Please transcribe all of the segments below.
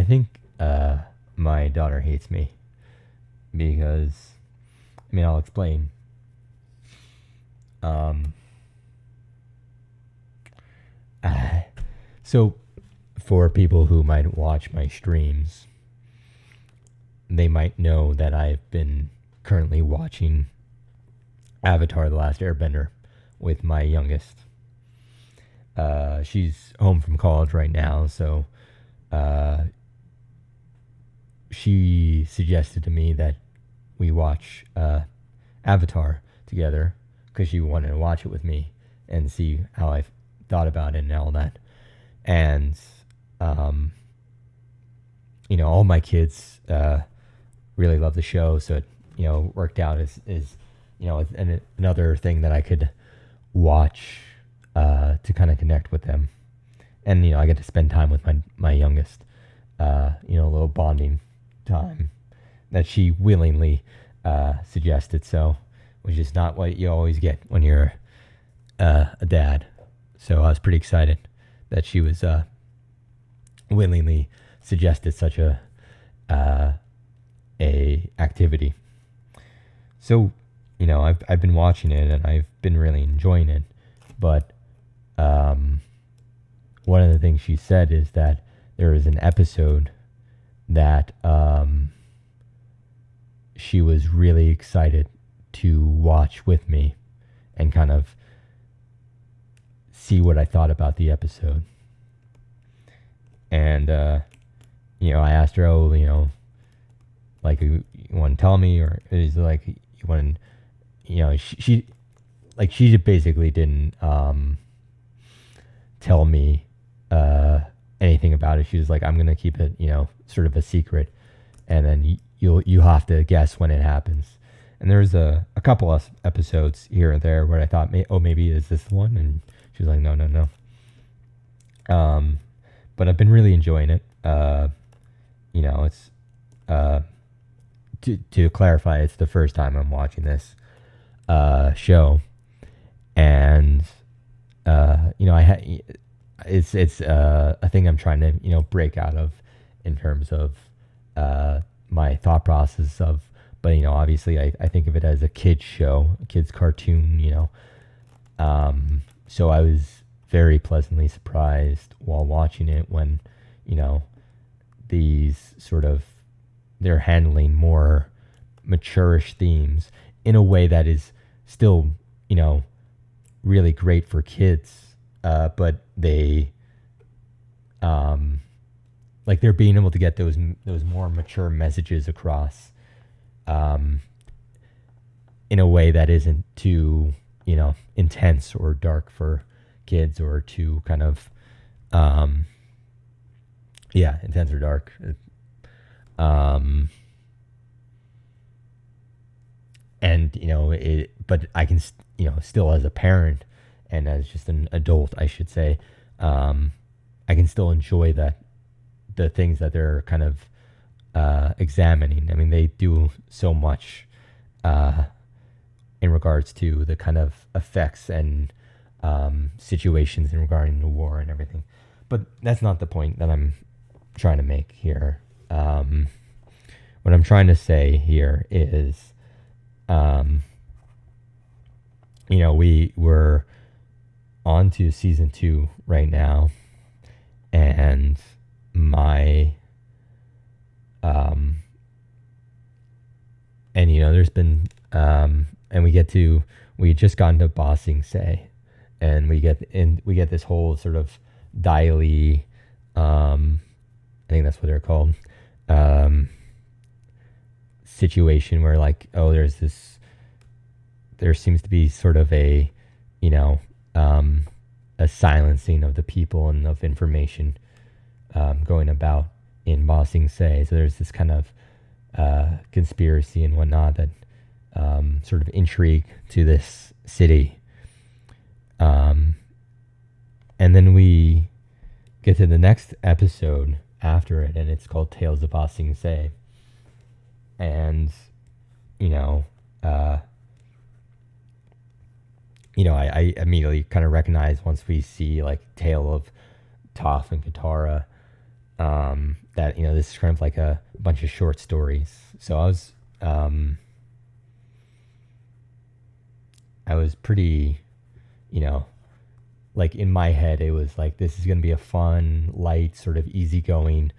think my daughter hates me because, I'll explain. Um, so, for people who might watch my streams, they might know that I've been currently watching Avatar: The Last Airbender with my youngest. She's home from college right now, so she suggested to me that we watch Avatar together because she wanted to watch it with me and see how I thought about it and all that. And, all my kids really love the show, so it, worked out as another thing that I could watch to kind of connect with them. And, I get to spend time with my youngest, a little bonding time that she willingly suggested. So, which is not what you always get when you're a dad. So I was pretty excited that she was willingly suggested such a activity. So, I've been watching it and I've been really enjoying it. But one of the things she said is that there is an episode that she was really excited to watch with me and kind of see what I thought about the episode. And, I asked her, like, you want to tell me, or is it like, you want to, she basically didn't tell me anything about it. She was like, I'm going to keep it, sort of a secret. And then you have to guess when it happens. And there was a couple of episodes here and there where I thought, maybe is this the one? And she was like, no. But I've been really enjoying it. It's to clarify, it's the first time I'm watching this show, and it's a thing I'm trying to break out of in terms of my thought process of. But, obviously I think of it as a kid's show, a kid's cartoon, So I was very pleasantly surprised while watching it when, these sort of, they're handling more mature-ish themes in a way that is still, really great for kids. But they, they're being able to get those more mature messages across. In a way that isn't too, intense or dark for kids, or too kind of, intense or dark. And, but I can, still as a parent and as just an adult, I should say, I can still enjoy the things that they're kind of, examining. They do so much in regards to the kind of effects and situations in regarding the war and everything. But that's not the point that I'm trying to make here. What I'm trying to say here is, we're on to season 2 right now, and there's been, and we just got into Bossing Say, and we get this whole sort of dialy, I think that's what they're called, situation where there seems to be sort of a silencing of the people and of information going about in Bossing Say. So there's this kind of conspiracy and whatnot that sort of intrigue to this city. And then we get to the next episode after it, and it's called Tales of Bossing Say. And, I immediately kind of recognize once we see Tale of Toph and Katara, that, this is kind of like a bunch of short stories. So I was pretty, you know, like in my head, it was like, this is going to be a fun, light, sort of easygoing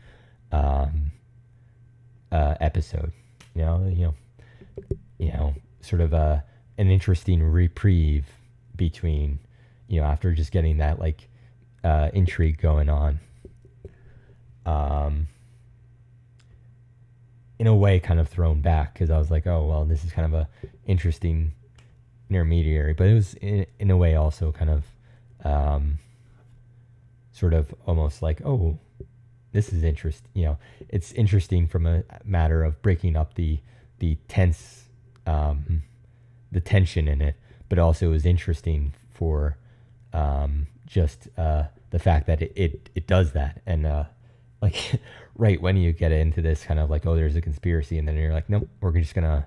um, episode. Sort of an interesting reprieve between, after just getting that like intrigue going on. In a way, kind of thrown back because I was like, oh well, this is kind of a interesting intermediary, but it was in a way also kind of sort of almost like, oh, this is interesting. It's interesting from a matter of breaking up the tense, the tension in it, but also it was interesting for just the fact that it does that. And like right when you get into this kind of like, oh, there's a conspiracy, and then you're like, nope, we're just gonna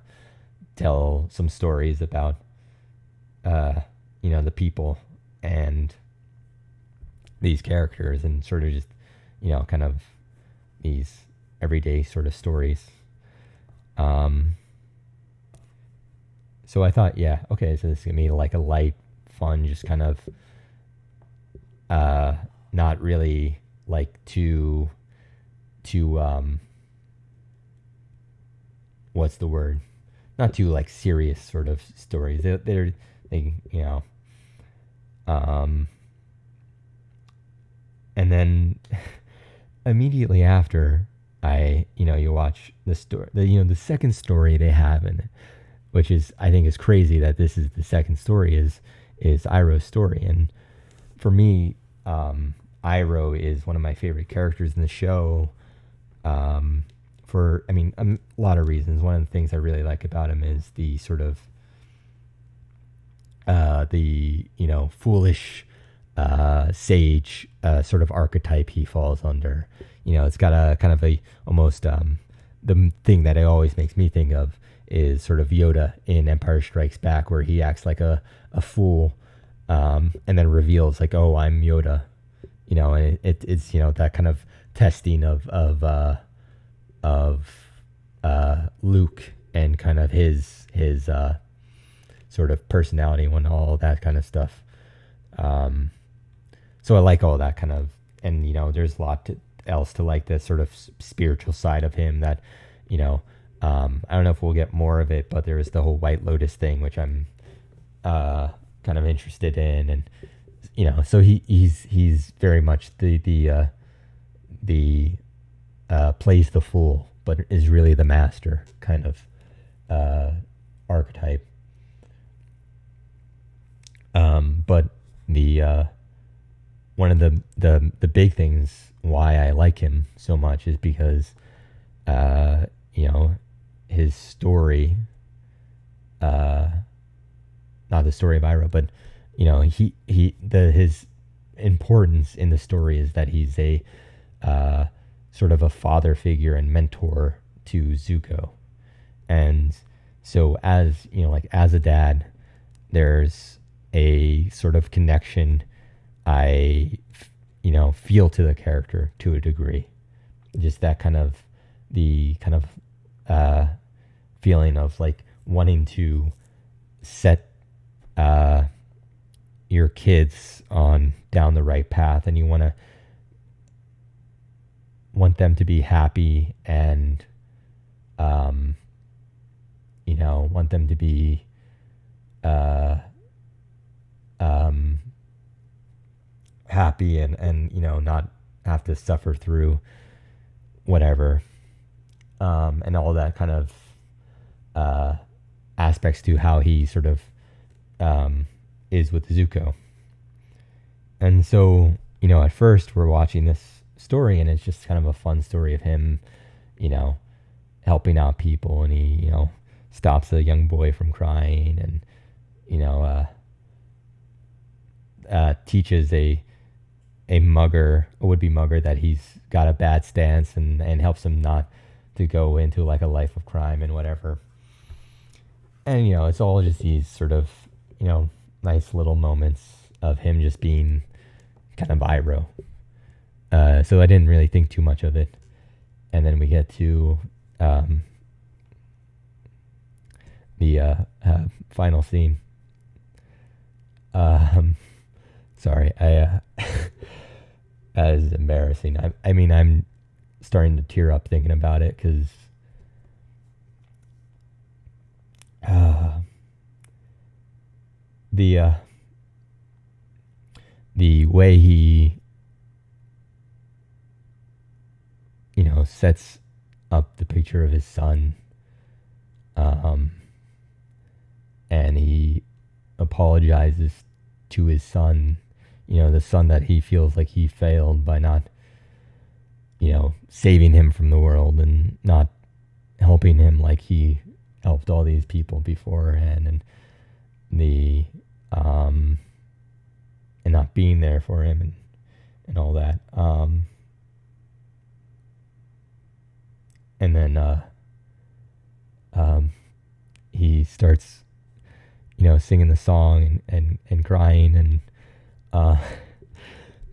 tell some stories about the people and these characters, and sort of just kind of these everyday sort of stories. So I thought, yeah, okay, so this is gonna be like a light, fun, just kind of not really like too what's the word? Not too like serious sort of stories. And then immediately after, you watch the story, the second story they have in it, which is, I think is crazy that this is the second story is Iroh's story. And for me, Iroh is one of my favorite characters in the show. For a lot of reasons. One of the things I really like about him is the sort of the foolish sage sort of archetype he falls under. It's got a kind of a almost the thing that it always makes me think of is sort of Yoda in Empire Strikes Back, where he acts like a fool, and then reveals like, oh, I'm Yoda. And it's that kind of testing of Luke and kind of his sort of personality and all that kind of stuff. So I like all that kind of, and there's a lot else to like, the sort of spiritual side of him that I don't know if we'll get more of it, but there is the whole White Lotus thing, which I'm kind of interested in, and so he's very much the plays the fool, but is really the master kind of archetype. But the one of the big things why I like him so much is because his story, not the story of Iroh, but his importance in the story is that he's a sort of a father figure and mentor to Zuko. And so as as a dad, there's a sort of connection I feel to the character to a degree. Just that kind of feeling of like wanting to set your kids on down the right path, and you want them to be happy, and want them to be happy and not have to suffer through whatever, and all that kind of aspects to how he sort of is with Zuko. And so at first we're watching this story, and it's just kind of a fun story of him helping out people, and he stops a young boy from crying, and teaches a would-be mugger that he's got a bad stance, and helps him not to go into like a life of crime and whatever. And it's all just these sort of nice little moments of him just being kind of Iroh. So I didn't really think too much of it. And then we get to the final scene. Um, sorry, that is embarrassing. I mean, I'm starting to tear up thinking about it because the the way he sets up the picture of his son, and he apologizes to his son, the son that he feels like he failed by not, saving him from the world and not helping him like he helped all these people beforehand, and and not being there for him and all that. And then he starts, singing the song and crying and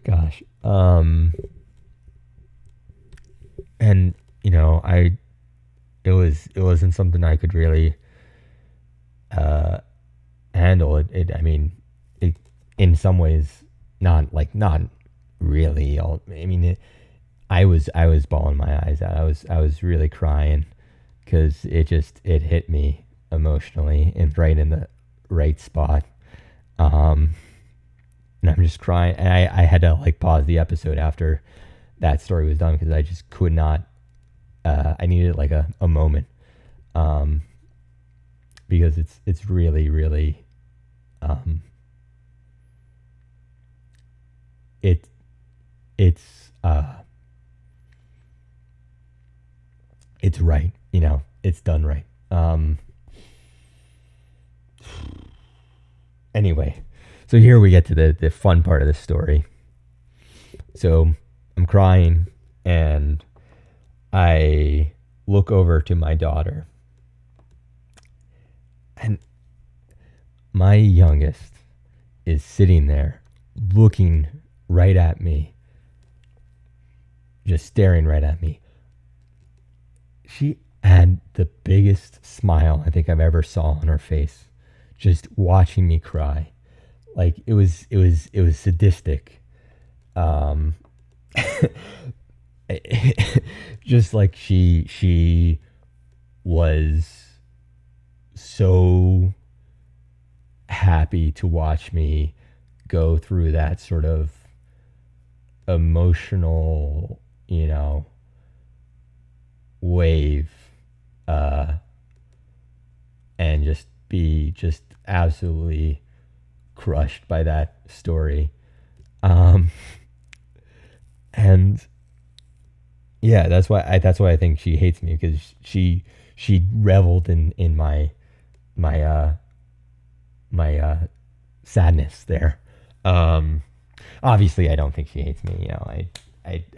gosh. And it wasn't something I could really handle. I mean, in some ways, not really. I was bawling my eyes out. I was really crying because it hit me emotionally and right in the right spot. And I'm just crying. And I had to pause the episode after that story was done because I just could not. I needed a moment, because it's really really it's it's right, it's done right. Anyway, so here we get to the fun part of the story. So I'm crying and I look over to my daughter, and my youngest is sitting there looking right at me, just staring right at me. She had the biggest smile I think I've ever saw on her face, just watching me cry. It was sadistic. Just she was so happy to watch me go through that sort of emotional, wave, and just be just absolutely crushed by that story. And yeah, that's why I think she hates me, because she reveled in my sadness there. Obviously I don't think she hates me. I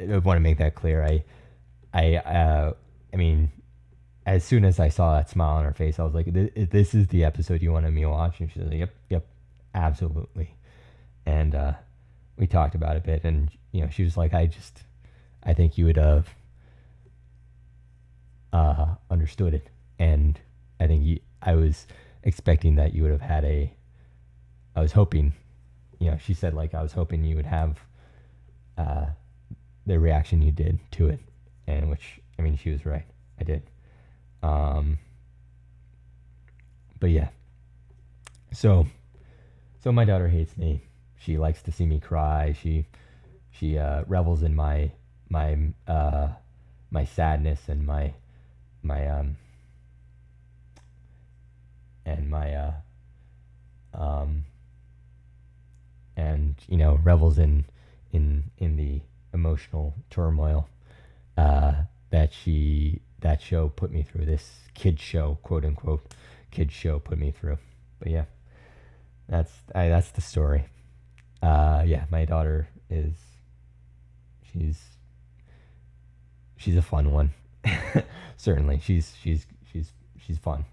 want to make that clear. I mean, as soon as I saw that smile on her face, I was like, this is the episode you wanted me to watch. And she was like, yep, absolutely. And we talked about it a bit, and she was like, I think you would have understood it, and I think I was expecting that you would have had I was hoping, she said, I was hoping you would have the reaction you did to it, and which, she was right. I did. But yeah, so my daughter hates me. She likes to see me cry. She revels in my sadness and my revels in the emotional turmoil that show put me through. This kid show, quote unquote, kid show put me through. But yeah, that's the story. Yeah, my daughter she's a fun one. Certainly, she's fun.